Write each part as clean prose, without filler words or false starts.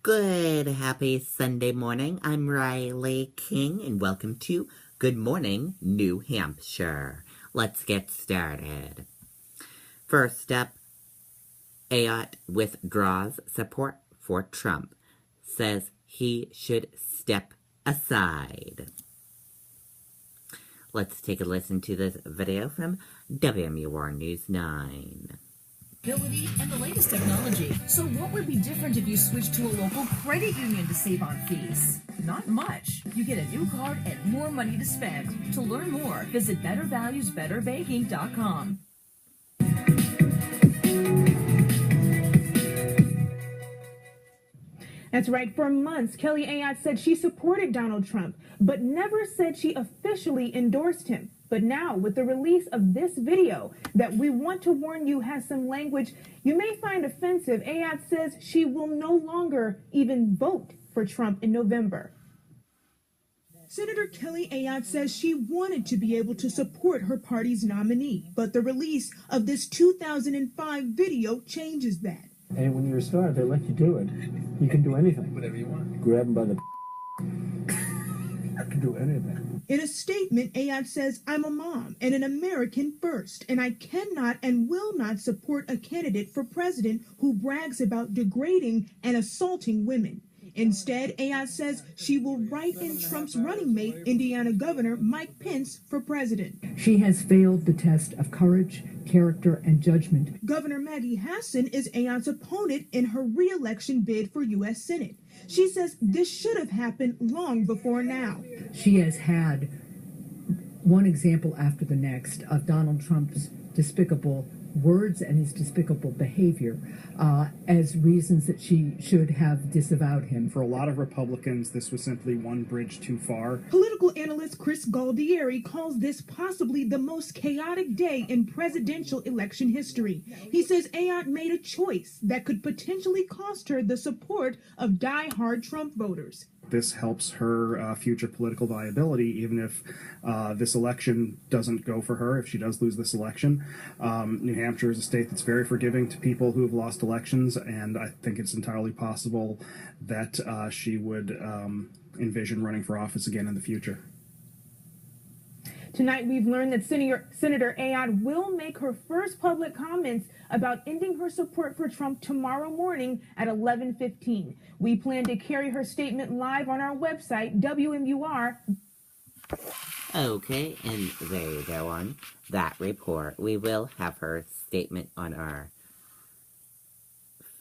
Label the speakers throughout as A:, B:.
A: Good, happy Sunday morning. I'm Riley King, and welcome to Good Morning, New Hampshire. Let's get started. First up, Ayotte withdraws support for Trump, says he should step aside. Let's take a listen to this video from WMUR News 9.
B: And the latest technology. So what would be different if you switched to a local credit union to save on fees? Not much. You get a new card and more money to spend. To learn more, visit bettervaluesbetterbaking.com.
C: That's right. For months, Kelly Ayotte said she supported Donald Trump, but never said she officially endorsed him. But now, with the release of this video that we want to warn you has some language you may find offensive, Ayotte says she will no longer even vote for Trump in November. Senator Kelly Ayotte says she wanted to be able to support her party's nominee, but the release of this 2005 video changes that.
D: And when you're a star, they let you do it. You can do anything.
E: Whatever you want.
D: Grab them by the I can do anything.
C: In a statement, Ayotte says, "I'm a mom and an American first, and I cannot and will not support a candidate for president who brags about degrading and assaulting women." Instead, Ayotte says she will write in Trump's running mate, Indiana Governor Mike Pence, for president.
F: She has failed the test of courage, character, and judgment.
C: Governor Maggie Hassan is Ayotte's opponent in her re-election bid for U.S. Senate. She says this should have happened long before now.
F: She has had one example after the next of Donald Trump's despicable words and his despicable behavior as reasons that she should have disavowed him.
G: For a lot of Republicans, this was simply one bridge too far.
C: Political analyst Chris Galdieri calls this possibly the most chaotic day in presidential election history. He says Ayotte made a choice that could potentially cost her the support of die-hard Trump voters.
G: This helps her future political viability, even if this election doesn't go for her, if she does lose this election. New Hampshire is a state that's very forgiving to people who have lost elections, and I think it's entirely possible that she would envision running for office again in the future.
C: Tonight, we've learned that Senator Ayotte will make her first public comments about ending her support for Trump tomorrow morning at 11:15. We plan to carry her statement live on our website, WMUR.
A: Okay, and there you go on that report. We will have her statement on our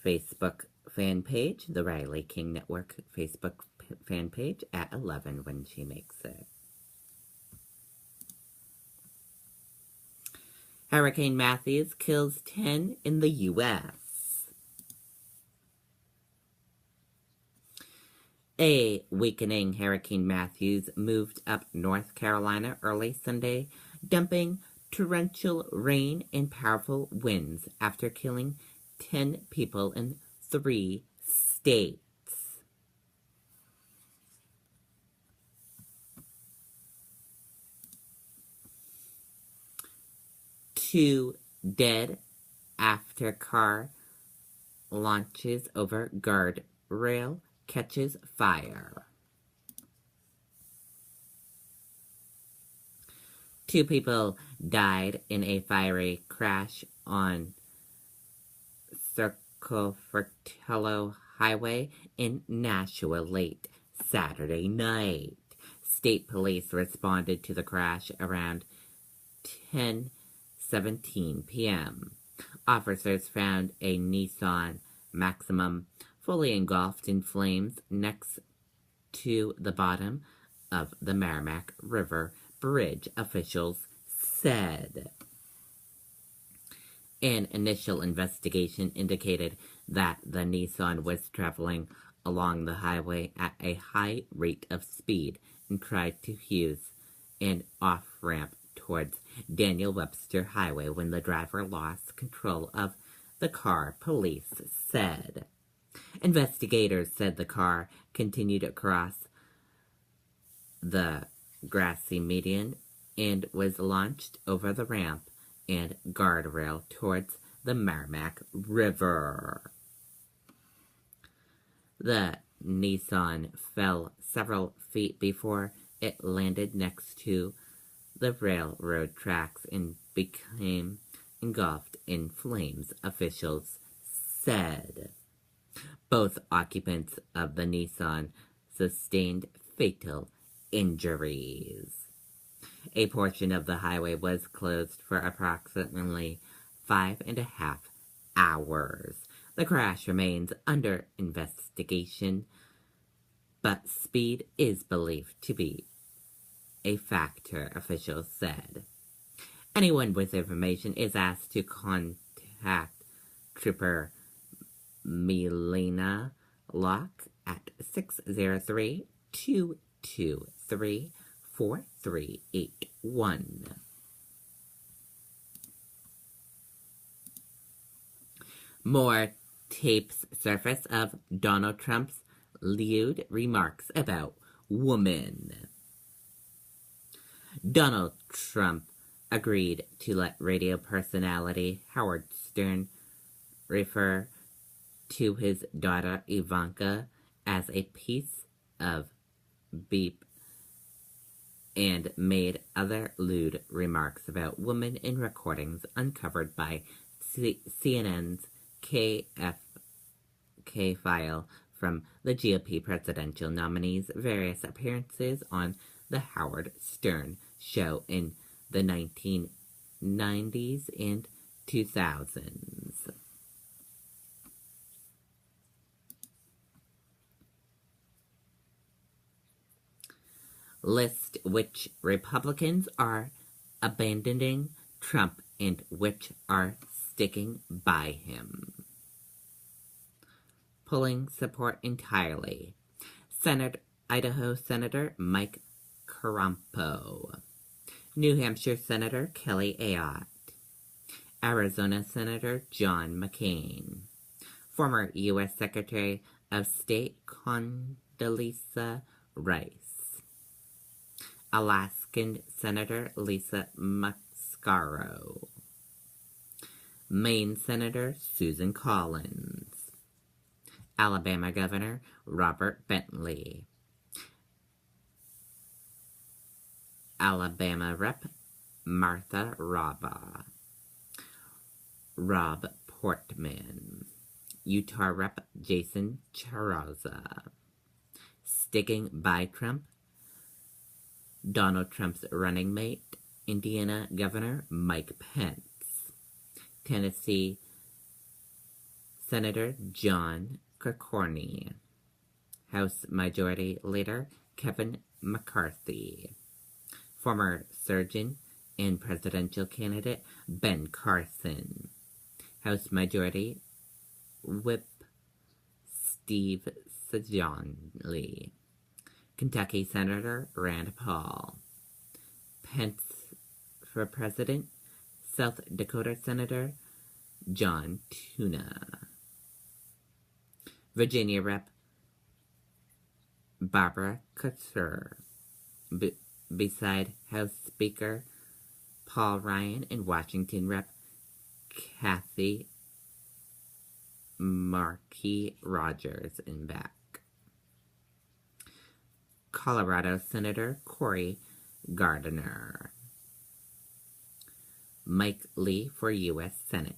A: Facebook fan page, the Riley King Network Facebook fan page, at 11 when she makes it. Hurricane Matthew kills 10 in the U.S. A weakening Hurricane Matthew moved up North Carolina early Sunday, dumping torrential rain and powerful winds after killing 10 people in 3 states. Two dead after car launches over guardrail catches fire. 2 people died in a fiery crash on Circofratello Highway in Nashua late Saturday night. State police responded to the crash around 10:17 p.m. Officers found a Nissan Maximum fully engulfed in flames next to the bottom of the Merrimack River Bridge, officials said. An initial investigation indicated that the Nissan was traveling along the highway at a high rate of speed and tried to use an off-ramp towards Daniel Webster Highway when the driver lost control of the car, police said. Investigators said the car continued across the grassy median and was launched over the ramp and guardrail towards the Merrimack River. The Nissan fell several feet before it landed next to the railroad tracks and became engulfed in flames, officials said. Both occupants of the Nissan sustained fatal injuries. A portion of the highway was closed for approximately 5.5 hours. The crash remains under investigation, but speed is believed to be a factor, officials said. Anyone with information is asked to contact Trooper Milena Locke at 603-223-4381. More tapes surface of Donald Trump's lewd remarks about women. Donald Trump agreed to let radio personality Howard Stern refer to his daughter Ivanka as a piece of beep and made other lewd remarks about women in recordings uncovered by CNN's KFK file from the GOP presidential nominee's various appearances on the Howard Stern show in the 1990s and 2000s. List which Republicans are abandoning Trump and which are sticking by him. Pulling support entirely. Idaho Senator Mike Carrampo. New Hampshire Senator Kelly Ayotte. Arizona Senator John McCain. Former U.S. Secretary of State Condoleezza Rice. Alaskan Senator Lisa Mascaro. Maine Senator Susan Collins. Alabama Governor Robert Bentley. Alabama Rep. Martha Rabba. Rob Portman. Utah Rep. Jason Charoza. Sticking by Trump. Donald Trump's running mate, Indiana Governor Mike Pence. Tennessee Senator John Corcorny. House Majority Leader Kevin McCarthy. Former surgeon and presidential candidate Ben Carson. House Majority Whip Steve Sajonley. Kentucky Senator Rand Paul. Pence for President, South Dakota Senator John Tuna. Virginia Rep. Barbara Kutzer. Beside House Speaker Paul Ryan and Washington Rep. Kathy Markey Rogers in back. Colorado Senator Cory Gardner. Mike Lee for U.S. Senate.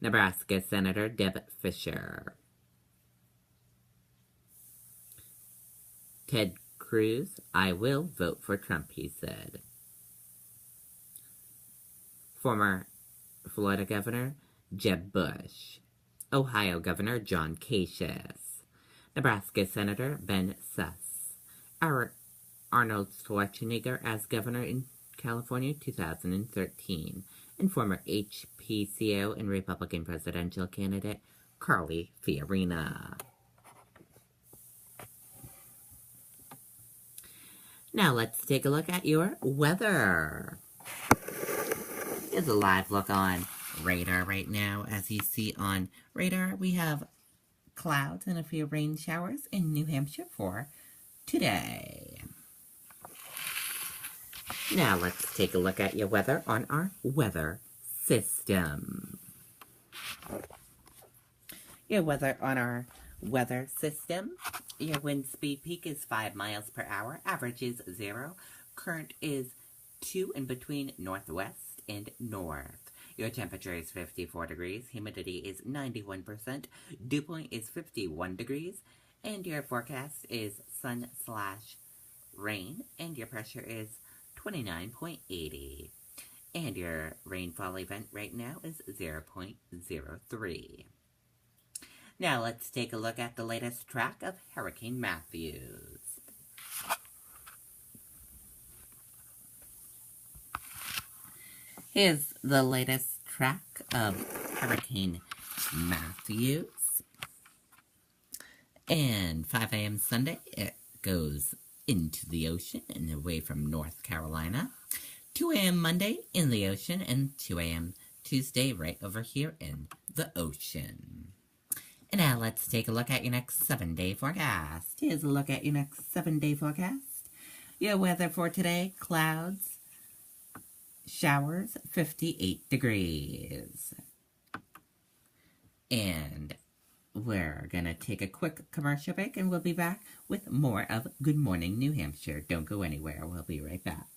A: Nebraska Senator Deb Fischer. Ted Cruz, I will vote for Trump, he said. Former Florida Governor Jeb Bush. Ohio Governor John Kasich. Nebraska Senator Ben Suss. Arnold Schwarzenegger as governor in California 2013. And former HPCO and Republican presidential candidate Carly Fiorina. Now let's take a look at your weather. Here's a live look on radar right now. As you see on radar, we have clouds and a few rain showers in New Hampshire for today. Now let's take a look at your weather on our weather system. Your weather on our weather system. Your wind speed peak is 5 miles per hour. Average is 0. Current is 2 in between northwest and north. Your temperature is 54 degrees. Humidity is 91%. Dew point is 51 degrees. And your forecast is sun/rain. And your pressure is 29.80. And your rainfall event right now is 0.03. Now let's take a look at the latest track of Hurricane Matthews. Here's the latest track of Hurricane Matthews. And 5 a.m. Sunday, it goes into the ocean and away from North Carolina. 2 a.m. Monday in the ocean, and 2 a.m. Tuesday right over here in the ocean. And now let's take a look at your next 7-day forecast. Here's a look at your next 7-day forecast. Your weather for today, clouds, showers, 58 degrees. And we're going to take a quick commercial break, and we'll be back with more of Good Morning New Hampshire. Don't go anywhere. We'll be right back.